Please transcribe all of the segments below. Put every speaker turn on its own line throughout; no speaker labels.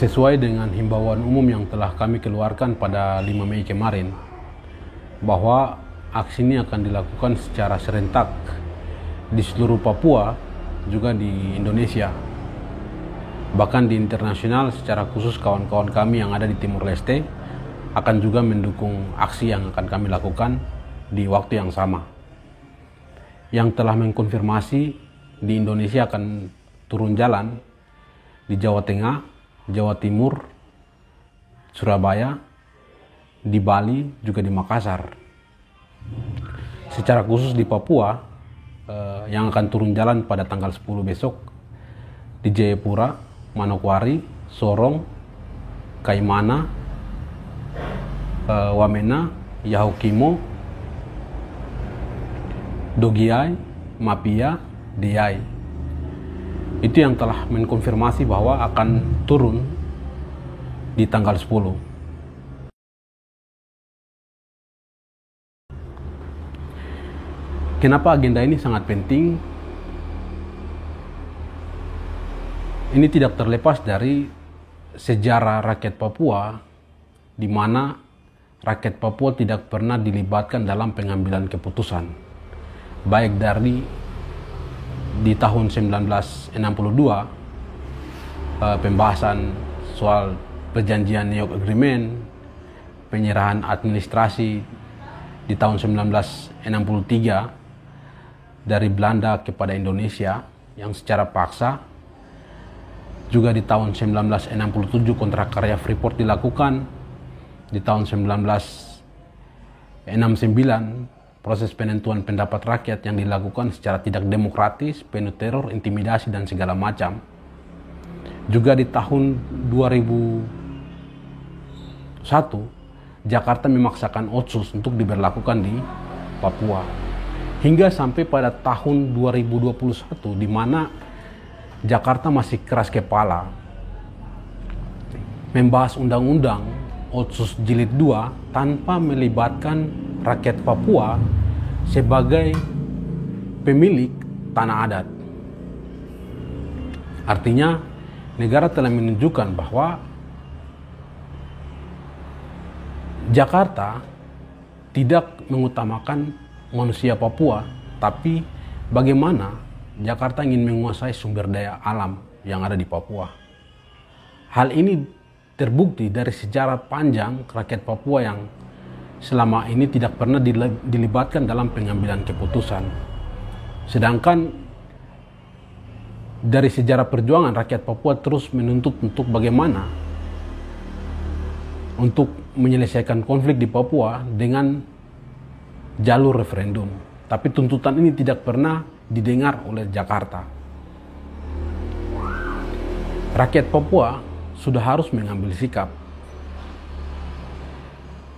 sesuai dengan himbauan umum yang telah kami keluarkan pada 5 Mei kemarin, bahwa aksi ini akan dilakukan secara serentak di seluruh Papua, juga di Indonesia, bahkan di internasional. Secara khusus kawan-kawan kami yang ada di Timur Leste akan juga mendukung aksi yang akan kami lakukan di waktu yang sama. Yang telah mengkonfirmasi di Indonesia akan turun jalan di Jawa Tengah, Jawa Timur, Surabaya, di Bali, juga di Makassar. Secara khusus di Papua, yang akan turun jalan pada tanggal 10 besok di Jayapura, Manokwari, Sorong, Kaimana, Wamena, Yahukimo, Dogiai, Mapia, Diai. Itu yang telah mengkonfirmasi bahwa akan turun di tanggal 10. Kenapa agenda ini sangat penting? Ini tidak terlepas dari sejarah rakyat Papua, di mana rakyat Papua tidak pernah dilibatkan dalam pengambilan keputusan, baik dari di tahun 1962 pembahasan soal perjanjian New York Agreement, penyerahan administrasi di tahun 1963 dari Belanda kepada Indonesia yang secara paksa. Juga di tahun 1967 kontrak karya Freeport dilakukan. Di tahun 1969 proses penentuan pendapat rakyat yang dilakukan secara tidak demokratis, penuh teror, intimidasi, dan segala macam. Juga di tahun 2001 Jakarta memaksakan Otsus untuk diberlakukan di Papua. Hingga sampai pada tahun 2021 di mana Jakarta masih keras kepala membahas undang-undang Otsus Jilid 2 tanpa melibatkan rakyat Papua sebagai pemilik tanah adat. Artinya negara telah menunjukkan bahwa Jakarta tidak mengutamakan manusia Papua, tapi bagaimana Jakarta ingin menguasai sumber daya alam yang ada di Papua. Hal ini terbukti dari sejarah panjang rakyat Papua yang selama ini tidak pernah dilibatkan dalam pengambilan keputusan. Sedangkan dari sejarah perjuangan rakyat Papua terus menuntut untuk bagaimana untuk menyelesaikan konflik di Papua dengan jalur referendum. Tapi tuntutan ini tidak pernah didengar oleh Jakarta. Rakyat Papua sudah harus mengambil sikap.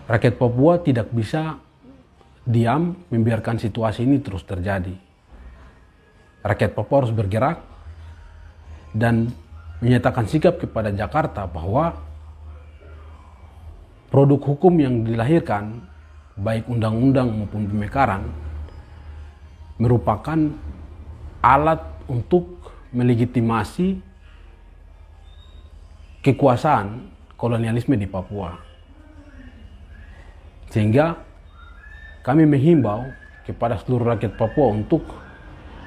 Rakyat Papua tidak bisa diam membiarkan situasi ini terus terjadi. Rakyat Papua harus bergerak dan menyatakan sikap kepada Jakarta bahwa produk hukum yang dilahirkan, baik undang-undang maupun pemekaran, merupakan alat untuk melegitimasi kekuasaan kolonialisme di Papua. Sehingga kami menghimbau kepada seluruh rakyat Papua untuk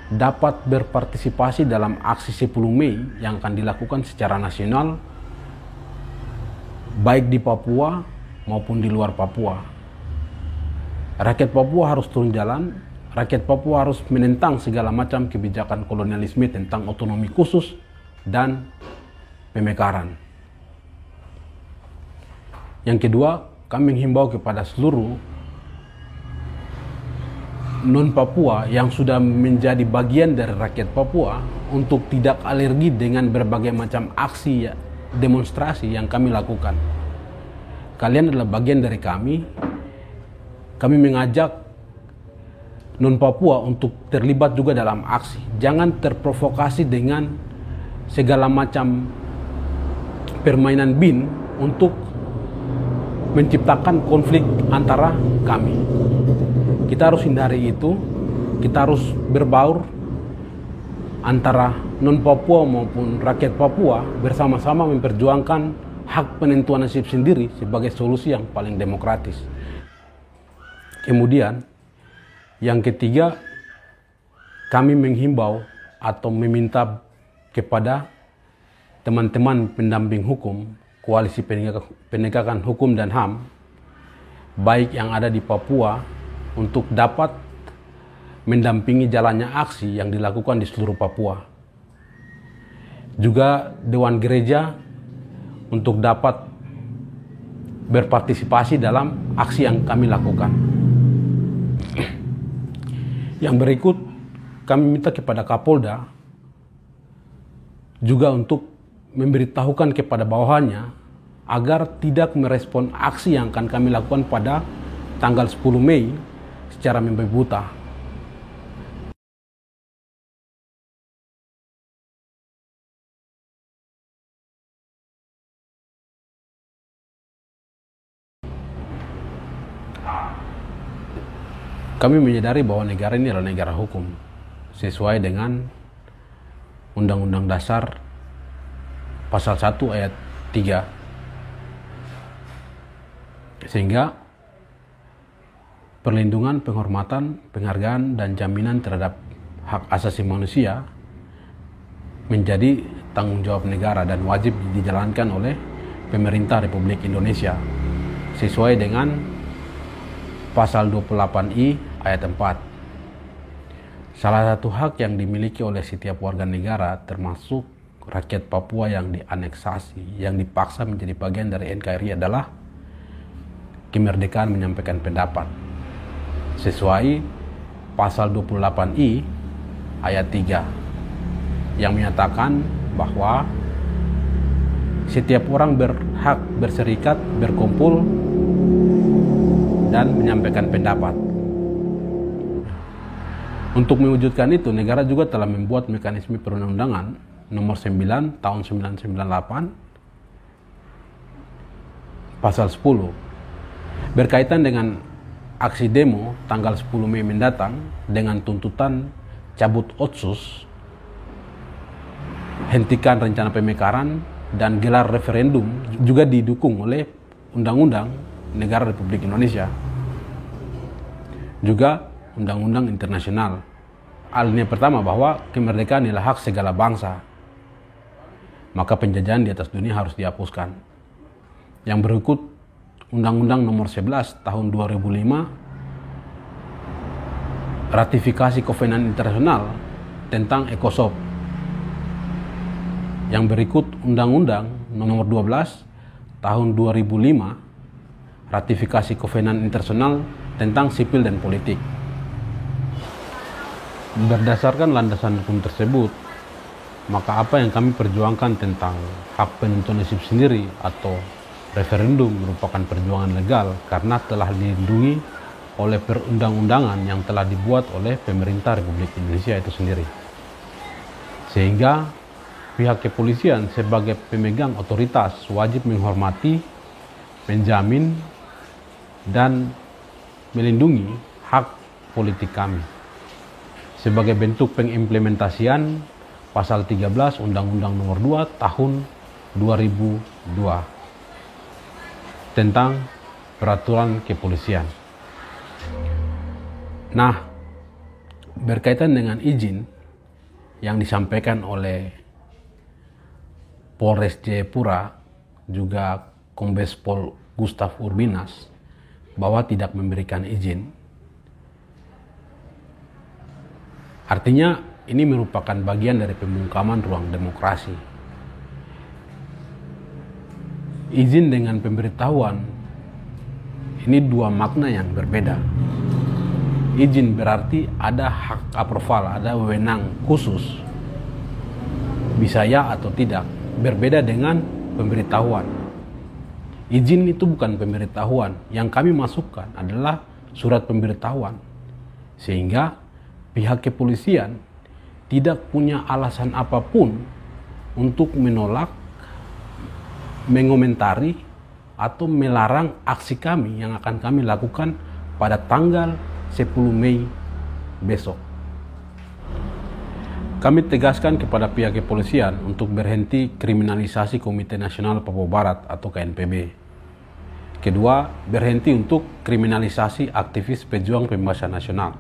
dapat berpartisipasi dalam aksi 10 Mei yang akan dilakukan secara nasional, baik di Papua maupun di luar Papua. Rakyat Papua harus turun jalan. Rakyat Papua harus menentang segala macam kebijakan kolonialisme tentang otonomi khusus dan pemekaran. Yang kedua, kami menghimbau kepada seluruh non-Papua yang sudah menjadi bagian dari rakyat Papua untuk tidak alergi dengan berbagai macam aksi demonstrasi yang kami lakukan. Kalian adalah bagian dari kami. Kami mengajak non-Papua untuk terlibat juga dalam aksi. Jangan terprovokasi dengan segala macam permainan bin untuk menciptakan konflik antara kami. Kita harus hindari itu. Kita harus berbaur antara non-Papua maupun rakyat Papua bersama-sama memperjuangkan hak penentuan nasib sendiri sebagai solusi yang paling demokratis. Kemudian, yang ketiga, kami menghimbau atau meminta kepada teman-teman pendamping hukum, Koalisi Penegakan Hukum dan HAM, baik yang ada di Papua, untuk dapat mendampingi jalannya aksi yang dilakukan di seluruh Papua. Juga Dewan Gereja untuk dapat berpartisipasi dalam aksi yang kami lakukan. Yang berikut, kami minta kepada Kapolda juga untuk memberitahukan kepada bawahannya agar tidak merespon aksi yang akan kami lakukan pada tanggal 10 Mei secara membabi buta. Kami menyadari bahwa negara ini adalah negara hukum sesuai dengan Undang-Undang Dasar Pasal 1 ayat 3, sehingga perlindungan, penghormatan, penghargaan, dan jaminan terhadap hak asasi manusia menjadi tanggung jawab negara dan wajib dijalankan oleh pemerintah Republik Indonesia sesuai dengan Pasal 28I ayat 4. Salah satu hak yang dimiliki oleh setiap warga negara, termasuk rakyat Papua yang dianeksasi, yang dipaksa menjadi bagian dari NKRI, adalah kemerdekaan menyampaikan pendapat sesuai Pasal 28I ayat 3 yang menyatakan bahwa setiap orang berhak berserikat, berkumpul, dan menyampaikan pendapat. Untuk mewujudkan itu, negara juga telah membuat mekanisme perundang-undangan nomor 9 tahun 1998 pasal 10 berkaitan dengan aksi demo tanggal 10 Mei mendatang dengan tuntutan cabut Otsus, hentikan rencana pemekaran, dan gelar referendum juga didukung oleh Undang-Undang Negara Republik Indonesia, juga undang-undang internasional. Alinea pertama bahwa kemerdekaan adalah hak segala bangsa, maka penjajahan di atas dunia harus dihapuskan. Yang berikut, Undang-Undang Nomor 11 Tahun 2005, ratifikasi Kovenan Internasional tentang ECOSOC. Yang berikut, Undang-Undang Nomor 12 Tahun 2005, ratifikasi Kovenan Internasional tentang sipil dan politik. Berdasarkan landasan hukum tersebut, maka apa yang kami perjuangkan tentang hak penentuan nasib sendiri atau referendum merupakan perjuangan legal karena telah dilindungi oleh perundang-undangan yang telah dibuat oleh pemerintah Republik Indonesia itu sendiri. Sehingga pihak kepolisian sebagai pemegang otoritas wajib menghormati, menjamin, dan melindungi hak politik kami sebagai bentuk pengimplementasian Pasal 13 Undang-Undang Nomor 2 Tahun 2002 tentang peraturan kepolisian. Nah, berkaitan dengan izin yang disampaikan oleh Polres Jayapura, juga Kombes Pol Gustav Urbinas, bahwa tidak memberikan izin. Artinya ini merupakan bagian dari pembungkaman ruang demokrasi. Izin dengan pemberitahuan ini dua makna yang berbeda. Izin berarti ada hak approval, ada wewenang khusus, bisa ya atau tidak. Berbeda dengan pemberitahuan. Izin itu bukan pemberitahuan, yang kami masukkan adalah surat pemberitahuan, sehingga pihak kepolisian tidak punya alasan apapun untuk menolak, mengomentari, atau melarang aksi kami yang akan kami lakukan pada tanggal 10 Mei besok. Kami tegaskan kepada pihak kepolisian untuk berhenti kriminalisasi Komite Nasional Papua Barat atau KNPB. Kedua, berhenti untuk kriminalisasi aktivis pejuang pembebasan nasional.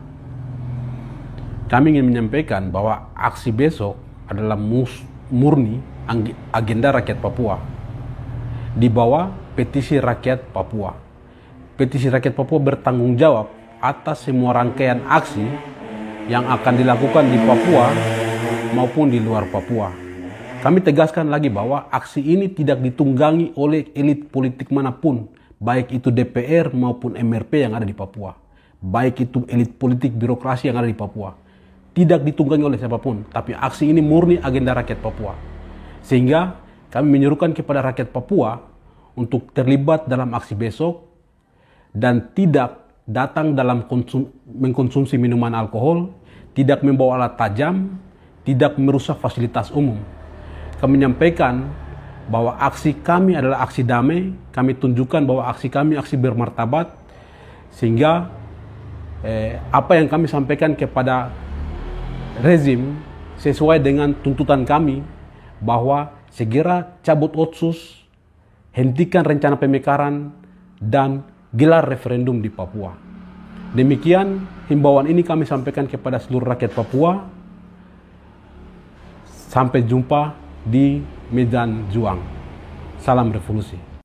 Kami ingin menyampaikan bahwa aksi besok adalah murni agenda rakyat Papua di bawah petisi rakyat Papua. Petisi rakyat Papua bertanggung jawab atas semua rangkaian aksi yang akan dilakukan di Papua maupun di luar Papua. Kami tegaskan lagi bahwa aksi ini tidak ditunggangi oleh elit politik manapun, baik itu DPR maupun MRP yang ada di Papua, baik itu elit politik birokrasi yang ada di Papua. Tidak ditunggangi oleh siapapun, tapi aksi ini murni agenda rakyat Papua. Sehingga kami menyerukan kepada rakyat Papua untuk terlibat dalam aksi besok dan tidak datang dalam mengkonsumsi minuman alkohol, tidak membawa alat tajam, tidak merusak fasilitas umum. Kami menyampaikan bahwa aksi kami adalah aksi damai, kami tunjukkan bahwa aksi kami aksi bermartabat, sehingga apa yang kami sampaikan kepada rezim sesuai dengan tuntutan kami bahwa segera cabut Otsus, hentikan rencana pemekaran, dan gelar referendum di Papua. Demikian himbauan ini kami sampaikan kepada seluruh rakyat Papua. Sampai jumpa di medan juang. Salam revolusi.